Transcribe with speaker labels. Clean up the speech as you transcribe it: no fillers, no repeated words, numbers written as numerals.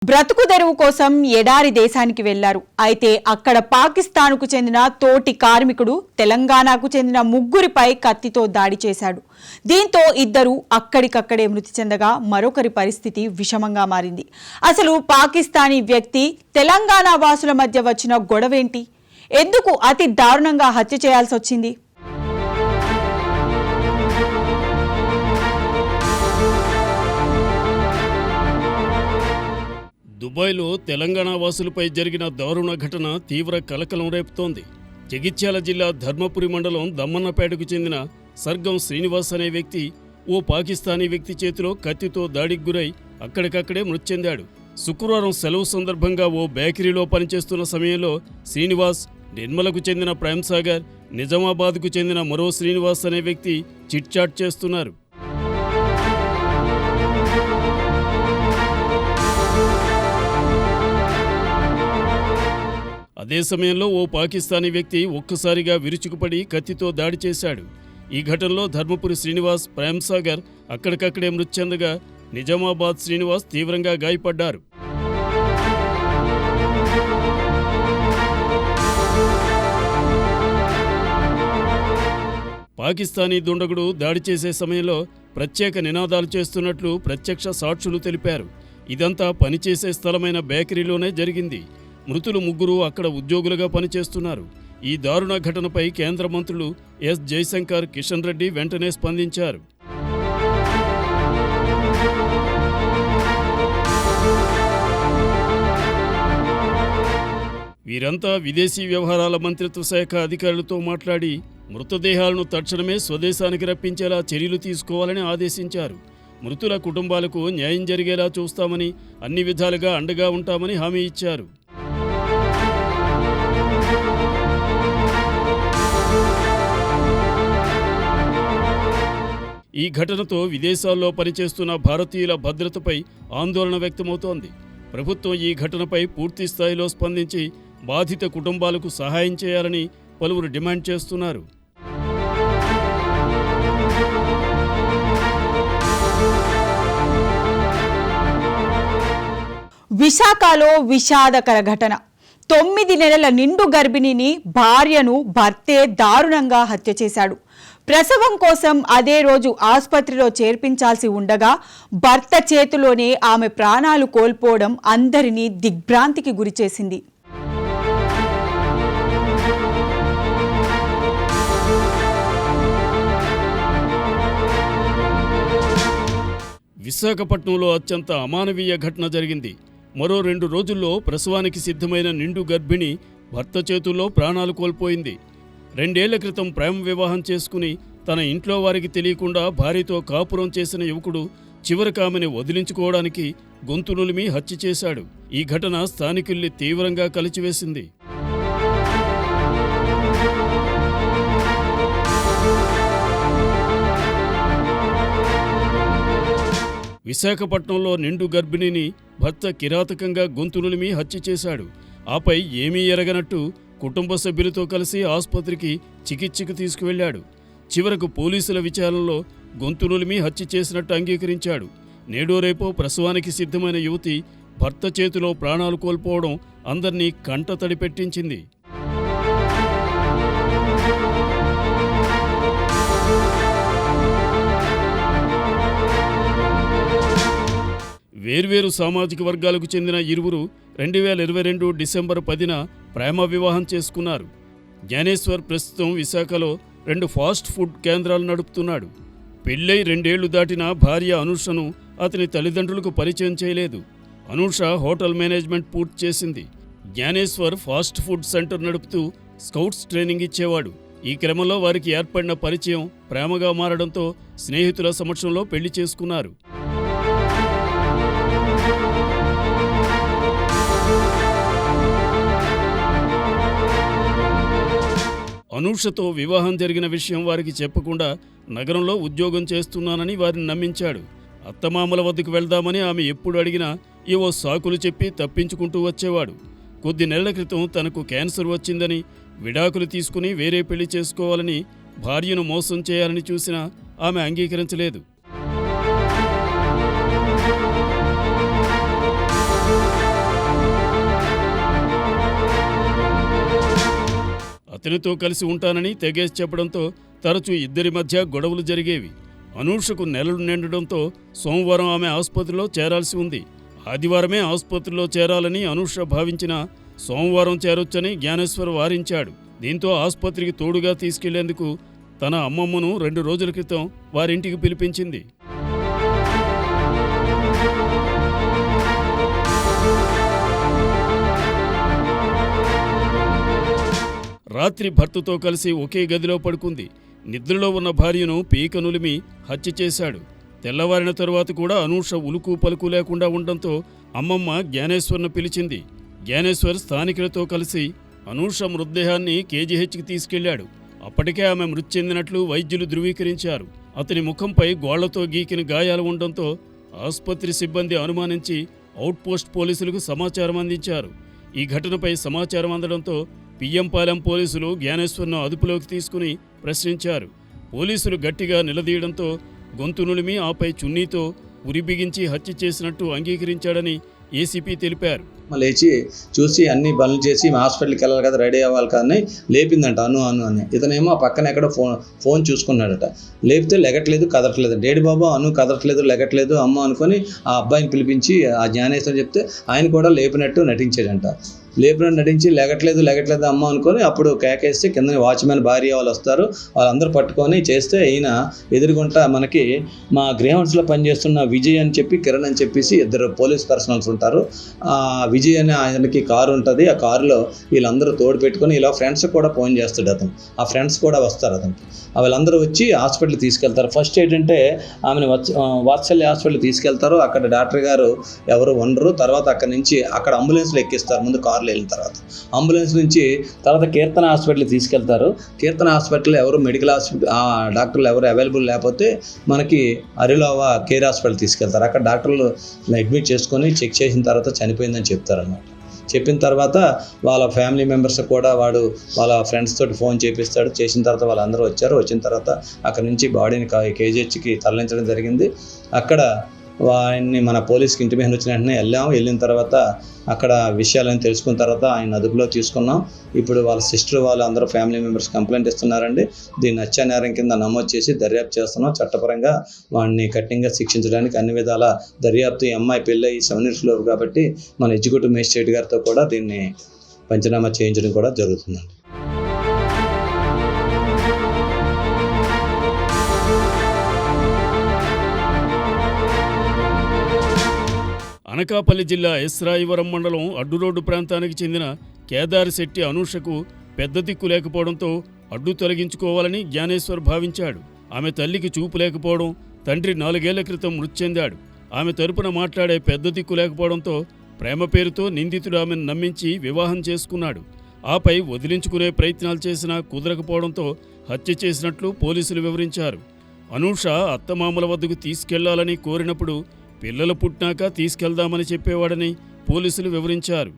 Speaker 1: బ్రతుకు తెరువు కోసం ఎడారి దేశానికి వెళ్లారు. అయితే అక్కడ పాకిస్తాన్కు చెందిన తోటి కార్మికుడు తెలంగాణకు చెందిన ముగ్గురిపై కత్తితో దాడి చేశాడు. దీంతో ఇద్దరు అక్కడికక్కడే మృతి చెందగా మరొకరి పరిస్థితి విషమంగా మారింది. అసలు పాకిస్తానీ వ్యక్తి తెలంగాణ వాసుల మధ్య వచ్చిన గొడవేంటి? ఎందుకు అతి దారుణంగా హత్య చేయాల్సి వచ్చింది?
Speaker 2: దుబాయ్లో తెలంగాణ వాసులపై జరిగిన దారుణ ఘటన తీవ్ర కలకలం రేపుతోంది. జగిత్యాల జిల్లా ధర్మపురి మండలం దమ్మన్నపేటకు చెందిన సర్గం శ్రీనివాస్ అనే వ్యక్తి ఓ పాకిస్తానీ వ్యక్తి చేతిలో కత్తితో దాడికి గురై అక్కడికక్కడే మృతి చెందాడు. శుక్రవారం సెలవు సందర్భంగా ఓ బేకరీలో పనిచేస్తున్న సమయంలో శ్రీనివాస్, నిర్మలకు చెందిన ప్రేమ్సాగర్, నిజామాబాద్కు చెందిన మరో శ్రీనివాస్ అనే వ్యక్తి చిట్చాట్ చేస్తున్నారు. అదే సమయంలో ఓ పాకిస్తానీ వ్యక్తి ఒక్కసారిగా విరుచుకుపడి కత్తితో దాడి చేశాడు. ఈ ఘటనలో ధర్మపురి శ్రీనివాస్, ప్రేమ్సాగర్ అక్కడికక్కడే మృతి చెందగా నిజామాబాద్ శ్రీనివాస్ తీవ్రంగా గాయపడ్డారు. పాకిస్తానీ దుండగుడు దాడి చేసే సమయంలో ప్రత్యేక నినాదాలు చేస్తున్నట్లు ప్రత్యక్ష సాక్షులు తెలిపారు. ఇదంతా పనిచేసే స్థలమైన బేకరీలోనే జరిగింది. మృతులు ముగ్గురు అక్కడ ఉద్యోగులుగా పనిచేస్తున్నారు. ఈ దారుణ ఘటనపై కేంద్ర మంత్రులు ఎస్ జైశంకర్, కిషన్ రెడ్డి వెంటనే స్పందించారు. వీరంతా విదేశీ వ్యవహారాల మంత్రిత్వ శాఖ అధికారులతో మాట్లాడి మృతదేహాలను తక్షణమే స్వదేశానికి రప్పించేలా చర్యలు తీసుకోవాలని ఆదేశించారు. మృతుల కుటుంబాలకు న్యాయం జరిగేలా చూస్తామని, అన్ని విధాలుగా అండగా ఉంటామని హామీ ఇచ్చారు. ఈ ఘటనతో విదేశాల్లో పనిచేస్తున్న భారతీయుల భద్రతపై ఆందోళన వ్యక్తమవుతోంది. ప్రభుత్వం ఈ ఘటనపై పూర్తి స్థాయిలో స్పందించి బాధిత కుటుంబాలకు సహాయం చేయాలని పలువురు డిమాండ్ చేస్తున్నారు.
Speaker 1: విశాఖలో విషాదకర ఘటన. 9 నెలల నిండు గర్భిణిని, భార్యను భర్తే దారుణంగా హత్య చేశాడు. ప్రసవం కోసం అదే రోజు ఆసుపత్రిలో చేర్పించాల్సి ఉండగా భర్త చేతిలోనే ఆమె ప్రాణాలు కోల్పోవడం అందరినీ దిగ్భ్రాంతికి గురిచేసింది.
Speaker 2: విశాఖపట్నంలో అత్యంత అమానవీయ ఘటన జరిగింది. మరో 2 రోజుల్లో ప్రసవానికి సిద్ధమైన నిండు గర్భిణి భర్త చేతుల్లో ప్రాణాలు కోల్పోయింది. 2 ఏళ్ల క్రితం ప్రేమ వివాహం చేసుకుని తన ఇంట్లో వారికి తెలియకుండా భార్యతో కాపురం చేసిన యువకుడు చివరికి ఆమెను వదిలించుకోవడానికి గొంతు నులిమి హత్య చేశాడు. ఈ ఘటన స్థానికుల్ని తీవ్రంగా కలిచివేసింది. విశాఖపట్నంలో నిండు గర్భిణిని భర్త కిరాతకంగా గొంతు నులిమి హత్య చేశాడు. ఆపై ఏమీ ఎరగనట్టు కుటుంబ సభ్యులతో కలిసి ఆసుపత్రికి చికిత్సకు తీసుకువెళ్లాడు. చివరకు పోలీసుల విచారణలో గొంతు నులిమి హత్య చేసినట్టు అంగీకరించాడు. నేడో రేపో ప్రసవానికి సిద్ధమైన యువతి భర్త చేతిలో ప్రాణాలు కోల్పోవడం అందర్నీ కంటతడి పెట్టించింది. వేర్వేరు సామాజిక వర్గాలకు చెందిన ఇరువురు 2022 డిసెంబర్ 10న ప్రేమ వివాహం చేసుకున్నారు. జ్ఞానేశ్వర్ ప్రస్తుతం విశాఖలో 2 ఫాస్ట్ ఫుడ్ కేంద్రాలు నడుపుతున్నాడు. పెళ్ళై 2 ఏళ్లు దాటిన భార్య అనూషను అతని తల్లిదండ్రులకు పరిచయం చేయలేదు. అనూష హోటల్ మేనేజ్మెంట్ పూర్తి చేసింది. జ్ఞానేశ్వర్ ఫాస్ట్ ఫుడ్ సెంటర్ నడుపుతూ స్కౌట్స్ ట్రైనింగ్ ఇచ్చేవాడు. ఈ క్రమంలో వారికి ఏర్పడిన పరిచయం ప్రేమగా మారడంతో స్నేహితుల సమక్షంలో పెళ్లి చేసుకున్నారు. అనూషతో వివాహం జరిగిన విషయం వారికి చెప్పకుండా నగరంలో ఉద్యోగం చేస్తున్నానని వారిని నమ్మించాడు. అత్తమామల వద్దకు వెళ్దామని ఆమె ఎప్పుడు అడిగినా ఏవో సాకులు చెప్పి తప్పించుకుంటూ వచ్చేవాడు. కొద్ది నెలల క్రితం తనకు క్యాన్సర్ వచ్చిందని, విడాకులు తీసుకుని వేరే పెళ్లి చేసుకోవాలని, భార్యను మోసం చేయాలని చూసినా ఆమె అంగీకరించలేదు. అతనితో కలిసి ఉంటానని తెగేసి చెప్పడంతో తరచూ ఇద్దరి మధ్య గొడవలు జరిగేవి. అనూషకు నెలలు నిండడంతో సోమవారం ఆమె ఆసుపత్రిలో చేరాల్సి ఉంది. ఆదివారమే ఆసుపత్రిలో చేరాలని అనూష భావించినా సోమవారం చేరొచ్చని జ్ఞానేశ్వర్ వారించాడు. దీంతో ఆసుపత్రికి తోడుగా తీసుకెళ్లేందుకు తన అమ్మమ్మను 2 రోజుల క్రితం వారింటికి పిలిపించింది. రాత్రి భర్తతో కలిసి ఒకే గదిలో పడుకుంది. నిద్రలో ఉన్న భార్యను పీక నులిమి హత్య చేశాడు. తెల్లవారిన తరువాత కూడా అనూష ఉలుకు పలుకు లేకుండా ఉండడంతో అమ్మమ్మ జ్ఞానేశ్వర్ను పిలిచింది. జ్ఞానేశ్వర్ స్థానికులతో కలిసి అనూష మృతదేహాన్ని కేజీహెచ్కి తీసుకెళ్లాడు. అప్పటికే ఆమె మృతి చెందినట్లు వైద్యులు ధృవీకరించారు. అతని ముఖంపై గోళ్లతో గీకిన గాయాలు ఉండడంతో ఆసుపత్రి సిబ్బంది అనుమానించి అవుట్పోస్ట్ పోలీసులకు సమాచారం అందించారు. ఈ ఘటనపై సమాచారం అందడంతో పియ్యంపాలెం పోలీసులు జ్ఞానేశ్వర్ను అదుపులోకి తీసుకుని ప్రశ్నించారు. పోలీసులు గట్టిగా నిలదీయడంతో గొంతు నులిమి ఆపై చున్నీతో ఉరి బిగించి హత్య చేసినట్టు అంగీకరించాడని ఏసీపీ తెలిపారు.
Speaker 3: లేచి చూసి అన్ని పనులు చేసి హాస్పిటల్కి వెళ్ళాలి కదా, రెడీ అవ్వాలి కానీ లేపిందంట అను అని. ఇతనేమో పక్కన ఎక్కడో ఫోన్ చూసుకున్నాడట. లేపితే లెగట్లేదు, కదట్లేదు. డేడి బాబు అను కదట్లేదు, లెగట్లేదు అమ్మ అనుకొని ఆ అబ్బాయిని పిలిపించి ఆ జ్ఞానేశ్వరం చెప్తే ఆయన కూడా లేపినట్టు నటించాడంట. లేపినట్టు నటించి లెగట్లేదు అమ్మ అనుకొని అప్పుడు కేకేస్తే కింద వాచ్మెన్ భార్య వాళ్ళు వస్తారు. వాళ్ళందరూ పట్టుకొని చేస్తే ఈయన ఎదురుగుంటా మనకి మా గ్రేహౌండ్స్లో పనిచేస్తున్న విజయ్ అని చెప్పి కిరణ్ అని చెప్పేసి 2 పోలీస్ పర్సనల్స్ ఉంటారు. విజయ్ అనే ఆయనకి కారు ఉంటుంది. ఆ కారులో వీళ్ళందరూ తోడు పెట్టుకొని ఇలా ఫ్రెండ్స్ కూడా ఫోన్ చేస్తాడు అతను. ఆ ఫ్రెండ్స్ కూడా వస్తారు అతనికి. వీళ్ళందరూ వచ్చి హాస్పిటల్కి తీసుకెళ్తారు. ఫస్ట్ ఏంటంటే ఆమెను వాత్సల్య హాస్పిటల్కి తీసుకెళ్తారు. అక్కడ డాక్టర్ గారు ఎవరు ఉండరు. తర్వాత అక్కడ నుంచి అక్కడ అంబులెన్స్లో ఎక్కిస్తారు. ముందు కార్లో వెళ్ళిన తర్వాత అంబులెన్స్ నుంచి తర్వాత కీర్తన హాస్పిటల్కి తీసుకెళ్తారు. కీర్తన హాస్పిటల్ ఎవరు మెడికల్ డాక్టర్లు ఎవరు అవైలబుల్ లేకపోతే మనకి అరిలోవా కేర్ హాస్పిటల్ తీసుకెళ్తారు. అక్కడ డాక్టర్లు అడ్మిట్ చేసుకొని చెక్ చేసిన తర్వాత చనిపోయిందని చెప్తారన్నమాట. చెప్పిన తర్వాత వాళ్ళ ఫ్యామిలీ మెంబర్స్ కూడా వాడు వాళ్ళ ఫ్రెండ్స్ తోటి ఫోన్ చేపిస్తాడు. చేసిన తర్వాత వాళ్ళందరూ వచ్చారు. వచ్చిన తర్వాత అక్కడ నుంచి బాడీని కేజీహెచ్కి తరలించడం జరిగింది. అక్కడ ఆయన్ని మన పోలీస్కి ఇంటిమేషన్ వచ్చిన వెంటనే వెళ్ళిన తర్వాత అక్కడ విషయాలను తెలుసుకున్న తర్వాత ఆయన అదుపులో తీసుకున్నాం. ఇప్పుడు వాళ్ళ సిస్టర్ వాళ్ళు అందరూ ఫ్యామిలీ మెంబర్స్ కంప్లైంట్ ఇస్తున్నారండి. దీన్ని హత్యానేరం కింద నమోదు చేసి దర్యాప్తు చేస్తున్నాం. చట్టపరంగా వాడిని కఠినంగా శిక్షించడానికి అన్ని విధాల దర్యాప్తు. ఈ అమ్మాయి పెళ్ళి 7 years లోపు కాబట్టి మన ఎగ్జిక్యూటివ్ మేజిస్ట్రేట్ గారితో కూడా దీన్ని పంచనామా చేయించడం కూడా జరుగుతుందండి.
Speaker 2: అనకాపల్లి జిల్లా ఎస్రాయివరం మండలం అడ్డురోడ్డు ప్రాంతానికి చెందిన కేదారిశెట్టి అనూషకు పెద్ద దిక్కు లేకపోవడంతో అడ్డు తొలగించుకోవాలని జ్ఞానేశ్వర్ భావించాడు. ఆమె తల్లికి చూపు లేకపోవడం, తండ్రి 4 ఏళ్ల క్రితం మృతి చెందాడు. ఆమె తరపున మాట్లాడే పెద్ద దిక్కు లేకపోవడంతో ప్రేమ పేరుతో నిందితుడు ఆమెను నమ్మించి వివాహం చేసుకున్నాడు. ఆపై వదిలించుకునే ప్రయత్నాలు చేసినా కుదరకపోవడంతో హత్య చేసినట్లు పోలీసులు వివరించారు. అనూష అత్తమామల వద్దకు తీసుకెళ్లాలని కోరినప్పుడు పిల్లలు పుట్టినాక తీసుకెళ్దామని చెప్పేవాడని పోలీసులు వివరించారు.